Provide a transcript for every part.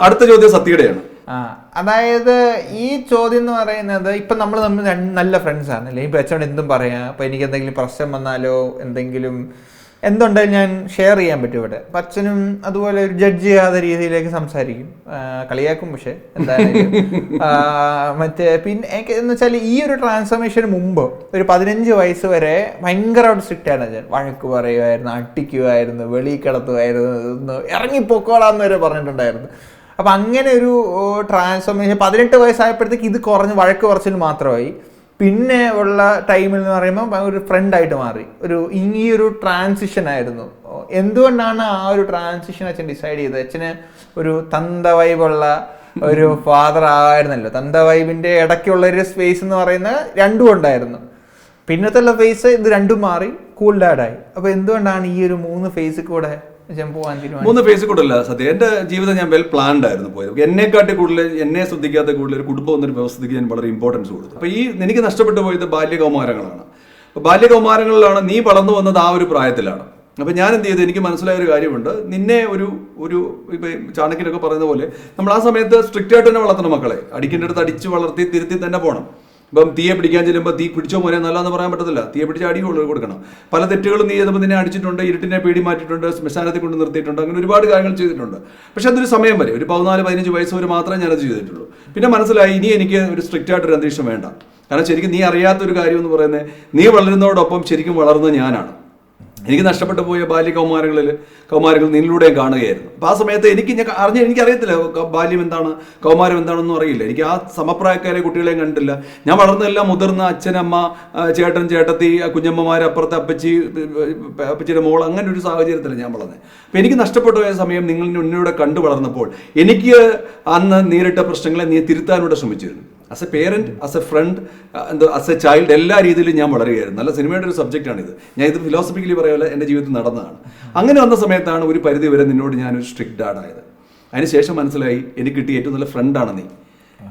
അടുത്ത ചോദ്യം സത്യയുടെയാണ്. അതായത് ഈ ചോദ്യം എന്ന് പറയുന്നത് ഇപ്പൊ നമ്മൾ തമ്മിൽ നല്ല ഫ്രണ്ട്സ് ആണ് അല്ലേ, ഇപ്പൊ അച്ഛനോട് എന്തും പറയാം, ഇപ്പൊ എനിക്ക് എന്തെങ്കിലും പ്രശ്നം വന്നാലോ എന്തെങ്കിലും എന്തുണ്ടെങ്കിലും ഞാൻ ഷെയർ ചെയ്യാൻ പറ്റും ഇവിടെ. അപ്പം അച്ഛനും അതുപോലെ ഒരു ജഡ്ജ് ചെയ്യാത്ത രീതിയിലേക്ക് സംസാരിക്കും, കളിയാക്കും. പക്ഷെ എന്തായാലും പിന്നെ എനിക്ക് എന്ന് വെച്ചാൽ ഈ ഒരു ട്രാൻസ്ഫോർമേഷന് മുമ്പ് ഒരു 15 വയസ്സ് വരെ ഭയങ്കരമായിട്ട് സ്ട്രിക്റ്റ് ആയിരുന്നു അച്ഛൻ. വഴക്ക് പറയുമായിരുന്നു, അട്ടിക്കുമായിരുന്നു, വെളിയിൽ കിടത്തുമായിരുന്നു, ഇറങ്ങിപ്പോക്കോളാന്ന് വരെ പറഞ്ഞിട്ടുണ്ടായിരുന്നു. അപ്പം അങ്ങനെ ഒരു ട്രാൻസ്ഫോർമേഷൻ 18 വയസ്സായപ്പോഴത്തേക്ക് ഇത് കുറഞ്ഞ് വഴക്ക് കുറച്ചിൽ മാത്രമായി. പിന്നെ ഉള്ള ടൈമിൽ എന്ന് പറയുമ്പോൾ ഒരു ഫ്രണ്ടായിട്ട് മാറി. ഈ ഒരു ട്രാൻസിഷൻ ആയിരുന്നു. എന്തുകൊണ്ടാണ് ആ ഒരു ട്രാൻസിഷൻ അച്ഛൻ ഡിസൈഡ് ചെയ്തത്? അച്ഛന് ഒരു തന്ത വൈബുള്ള ഒരു ഫാദർ ആയിരുന്നല്ലോ. തന്ത വൈബിന്റെ ഇടയ്ക്കുള്ള ഒരു സ്പേസ് എന്ന് പറയുന്നത് രണ്ടും ഉണ്ടായിരുന്നു. പിന്നത്തെ ഫേസ് ഇത് രണ്ടും മാറി കൂൾ ഡാഡായി. അപ്പൊ എന്തുകൊണ്ടാണ് ഈ ഒരു 3 ഫേസിൽ കൂടെ 3 ഫേസ് കൂടെ അല്ല സത്യം. എൻ്റെ ജീവിതം ഞാൻ വെൽ പ്ലാൻഡ് ആയിരുന്നു പോയത്. എന്നെക്കാട്ടി കൂടുതൽ എന്നെ ശ്രദ്ധിക്കാത്ത കൂടുതൽ ഒരു കുടുംബം എന്നൊരു വ്യവസ്ഥയ്ക്ക് ഞാൻ വളരെ ഇമ്പോർട്ടൻസ് കൊടുത്തു. അപ്പോൾ എനിക്ക് നഷ്ടപ്പെട്ടു പോയത് ബാല്യകൗമാരങ്ങളാണ്. അപ്പോൾ ബാല്യകൗമാരങ്ങളിലാണ് നീ വളർന്നു വന്നത്, ആ ഒരു പ്രായത്തിലാണ്. അപ്പോൾ ഞാൻ എന്ത് ചെയ്തു, എനിക്ക് മനസ്സിലായ ഒരു കാര്യമുണ്ട്. നിന്നെ ഒരു ഇപ്പം ചാണക്യനൊക്കെ പറയുന്ന പോലെ നമ്മൾ ആ സമയത്ത് സ്ട്രിക്റ്റ് ആയിട്ട് തന്നെ വളർത്തണം മക്കളെ. അടിക്കേണ്ട അടുത്ത് അടിച്ച് വളർത്തി തിരുത്തി തന്നെ പോകണം. ഇപ്പം തീയെ പിടിക്കാൻ ചെല്ലുമ്പോൾ തീ പിടിച്ചോ മോനെ നല്ലതെന്ന് പറയാൻ പറ്റത്തില്ല. തീയെ പിടിച്ച് അടി കൊടുക്കണം. പല തെറ്റുകളും നീ ചെയ്തപ്പോൾ നിന്നെ അടിച്ചിട്ടുണ്ട്, ഇരുട്ടിനെ പേടി മാറ്റിയിട്ടുണ്ട്, ശ്മശാനത്തിൽ കൊണ്ട് നിർത്തിയിട്ടുണ്ട്, അങ്ങനെ ഒരുപാട് കാര്യങ്ങൾ ചെയ്തിട്ടുണ്ട്. പക്ഷെ അതൊരു സമയം വരെ, ഒരു 14-15 വയസ്സ് വരെ മാത്രമേ ഞാനത് ചെയ്തിട്ടുള്ളൂ. പിന്നെ മനസ്സിലായി ഇനി എനിക്ക് ഒരു സ്ട്രിക്റ്റ് ആയിട്ടൊരു അന്തരീക്ഷം വേണ്ട. കാരണം ശരിക്കും നീ അറിയാത്തൊരു കാര്യം എന്ന് പറയുന്നത്, നീ വളരുന്നതോടൊപ്പം ശരിക്കും വളർന്നത് ഞാനാണ്. എനിക്ക് നഷ്ടപ്പെട്ടു പോയ കൗമാരങ്ങൾ നിന്നിലൂടെയും കാണുകയായിരുന്നു. അപ്പോൾ ആ സമയത്ത് എനിക്കറിയത്തില്ല ബാല്യം എന്താണ്, കൗമാരം എന്താണെന്നും അറിയില്ല. എനിക്ക് ആ സമപ്രായക്കാരെ കുട്ടികളെയും കണ്ടില്ല. ഞാൻ വളർന്നെല്ലാം മുതിർന്ന അച്ഛനമ്മ, ചേട്ടൻ, ചേട്ടത്തി, കുഞ്ഞമ്മമാർ, അപ്പുറത്തെ അപ്പച്ചിയുടെ മോൾ, അങ്ങനെ ഒരു സാഹചര്യത്തിലാണ് ഞാൻ വളർന്നത്. അപ്പോൾ എനിക്ക് നഷ്ടപ്പെട്ടു പോയ സമയം നിങ്ങൾ എന്നോട് കണ്ടു വളർന്നപ്പോൾ എനിക്ക് അന്ന് നേരിട്ട പ്രശ്നങ്ങളെ നീ തിരുത്താനൂടെ ശ്രമിച്ചിരുന്നു. As A parent, as a friend, as A child, എല്ലാ രീതിയിലും ഞാൻ വളരുകയായിരുന്നു. നല്ല സിനിമയുടെ ഒരു സബ്ജക്റ്റാണിത്. ഞാൻ ഇത് ഫിലോസഫിക്കലി പറയാമല്ല, എൻ്റെ ജീവിതത്തിൽ നടന്നതാണ്. അങ്ങനെ വന്ന സമയത്താണ് ഒരു പരിധി വരെ നിന്നോട് ഞാനൊരു സ്ട്രിക്റ്റ് ഡാഡായത്. അതിനുശേഷം മനസ്സിലായി എനിക്ക് കിട്ടിയ ഏറ്റവും നല്ല ഫ്രണ്ടാണ് നീ.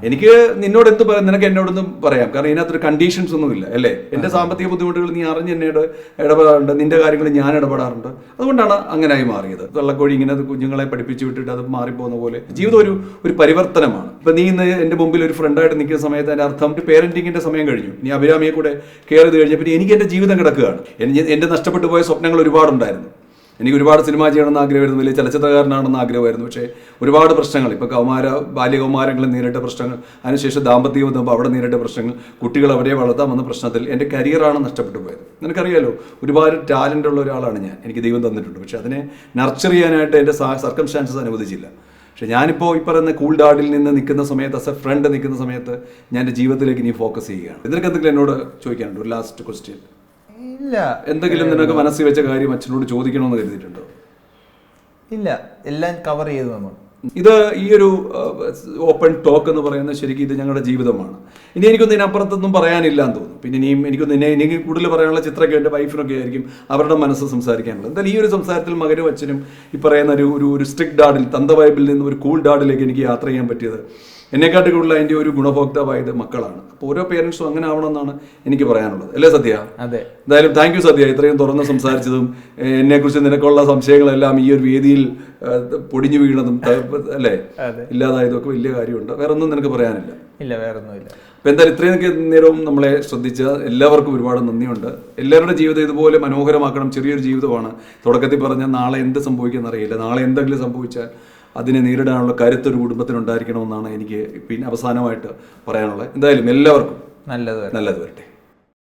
എനിക്ക് നിന്നോട് എന്ത് പറയാം, നിനക്ക് എന്നോടൊന്നും പറയാം. കാരണം ഇതിനകത്തൊരു കണ്ടീഷൻസ് ഒന്നും ഇല്ല അല്ലേ. എൻ്റെ സാമ്പത്തിക ബുദ്ധിമുട്ടുകൾ നീ അറിഞ്ഞ് എന്നോട് ഇടപെടാറുണ്ട്, നിന്റെ കാര്യങ്ങൾ ഞാൻ ഇടപെടാറുണ്ട്. അതുകൊണ്ടാണ് അങ്ങനെയായി മാറിയത്. വെള്ളക്കോഴി ഇങ്ങനെ കുഞ്ഞുങ്ങളെ പഠിപ്പിച്ച് വിട്ടിട്ട് അത് മാറിപ്പോകുന്ന പോലെ ജീവിതം ഒരു പരിവർത്തനമാണ്. ഇപ്പം നീ ഇന്ന് എൻ്റെ മുമ്പിൽ ഒരു ഫ്രണ്ടായിട്ട് നിൽക്കുന്ന സമയത്ത് അതിൻ്റെ അർത്ഥം പേരൻറ്റിങ്ങിൻ്റെ സമയം കഴിഞ്ഞു. നീ അഭിരാമിയെ കൂടെ കെയർ ചെയ്ത് കഴിഞ്ഞപ്പോൾ എനിക്ക് എൻ്റെ ജീവിതം കിടക്കുകയാണ്. എൻ്റെ നഷ്ടപ്പെട്ടു പോയ സ്വപ്നങ്ങൾ ഒരുപാടുണ്ടായിരുന്നു. എനിക്ക് ഒരുപാട് സിനിമ ചെയ്യണമെന്ന് ആഗ്രഹമായിരുന്നു, വലിയ ചലച്ചിത്രകാരനാണെന്ന് ആഗ്രഹമായിരുന്നു. പക്ഷേ ഒരുപാട് പ്രശ്നങ്ങൾ, ഇപ്പോൾ ബാല്യകൗമാരങ്ങളിൽ നേരിട്ട പ്രശ്നങ്ങൾ, അതിനുശേഷം ദാമ്പത്യം വന്നപ്പോൾ അവിടെ നേരിട്ട പ്രശ്നങ്ങൾ, കുട്ടികൾ അവരെ വളർത്താൻ വന്ന പ്രശ്നത്തിൽ എൻ്റെ കരിയറാണ് നഷ്ടപ്പെട്ടു പോയത്. നിനക്കറിയാലോ, ഒരുപാട് ടാലൻ്റ് ഉള്ള ഒരാളാണ് ഞാൻ, എനിക്ക് ദൈവം തന്നിട്ടുണ്ട്. പക്ഷേ അതിനെ നർച്ചർ ചെയ്യാനായിട്ട് എൻ്റെ സർക്കംസ്റ്റാൻസസ് അനുവദിച്ചില്ല. പക്ഷേ ഞാനിപ്പോൾ ഈ പറയുന്ന കൂൾ ഡാഡിൽ നിന്ന് നിൽക്കുന്ന സമയത്ത്, ആസ് എ ഫ്രണ്ട് നിൽക്കുന്ന സമയത്ത് ഞാൻ എൻ്റെ ജീവിതത്തിലേക്ക് ഇനി ഫോക്കസ് ചെയ്യുകയാണ്. നിനക്ക് എന്തെങ്കിലും എന്നോട് ചോദിക്കാനുണ്ട്? ഒരു ലാസ്റ്റ് ക്വസ്റ്റ്യൻ. ഇല്ല, എന്തെങ്കിലും നിനക്ക് മനസ്സിൽ വെച്ച കാര്യം അച്ഛനോട് ചോദിക്കണമെന്ന് കരുതിയിട്ടുണ്ടോ? ഇല്ല, എല്ലാം കവർ ചെയ്തു നമ്മൾ. ഇത് ഈ ഒരു ഓപ്പൺ ടോക്ക് എന്ന് പറയുന്നത് ശരിക്കും ഇത് ഞങ്ങളുടെ ജീവിതമാണ്. ഇനി എനിക്കൊന്നും ഇതിനപ്പുറത്തൊന്നും പറയാനില്ല എന്ന് തോന്നുന്നു. പിന്നെ ഇനിയും എനിക്ക് കൂടുതൽ പറയാനുള്ള ചിത്രമൊക്കെ എൻ്റെ വൈഫിനൊക്കെ ആയിരിക്കും അവരുടെ മനസ്സ് സംസാരിക്കാനുള്ളത്. എന്തായാലും ഈ ഒരു സംസാരത്തിൽ മകനും അച്ഛനും ഈ പറയുന്ന ഒരു സ്ട്രിക്റ്റ് ഡാഡിൽ, തന്ത വൈബിൽ നിന്ന് ഒരു കൂൾ ഡാഡിലേക്ക് എനിക്ക് യാത്ര ചെയ്യാൻ പറ്റിയത്, എന്നെക്കാട്ടി കൂടുതൽ അതിൻ്റെ ഒരു ഗുണഭോക്താവായത് മക്കളാണ്. അപ്പോൾ ഓരോ പേരൻസും അങ്ങനെ ആവണമെന്നാണ് എനിക്ക് പറയാനുള്ളത്. അല്ലേ സത്യ? അതെ. എന്തായാലും താങ്ക് യു സത്യ, ഇത്രയും തുറന്ന് സംസാരിച്ചതും എന്നെക്കുറിച്ച് നിനക്കുള്ള സംശയങ്ങളെല്ലാം ഈ ഒരു വേദിയിൽ പൊടിഞ്ഞു വീണതും അല്ലേ ഇല്ലാതായതൊക്കെ വലിയ കാര്യമുണ്ട്. വേറെ ഒന്നും നിനക്ക് പറയാനില്ല? ഇല്ല, വേറെ ഒന്നുമില്ല. അപ്പോൾ എന്തായാലും ഇത്രയും നേരവും നമ്മളെ ശ്രദ്ധിച്ച എല്ലാവർക്കും ഒരുപാട് നന്ദിയുണ്ട്. എല്ലാവരുടെ ജീവിതം ഇതുപോലെ മനോഹരമാക്കണം. ചെറിയൊരു ജീവിതമാണ്. തുടക്കത്തിൽ പറഞ്ഞാൽ നാളെ എന്ത് സംഭവിക്കുമെന്ന് അറിയില്ല. നാളെ എന്തെങ്കിലും സംഭവിച്ചാൽ അതിനെ നേരിടാനുള്ള കരുത്തൊരു കുടുംബത്തിനുണ്ടായിരിക്കണമെന്നാണ് എനിക്ക് പിന്നെ അവസാനമായിട്ട് പറയാനുള്ളത്. എന്തായാലും എല്ലാവർക്കും നല്ലത് വരട്ടെ.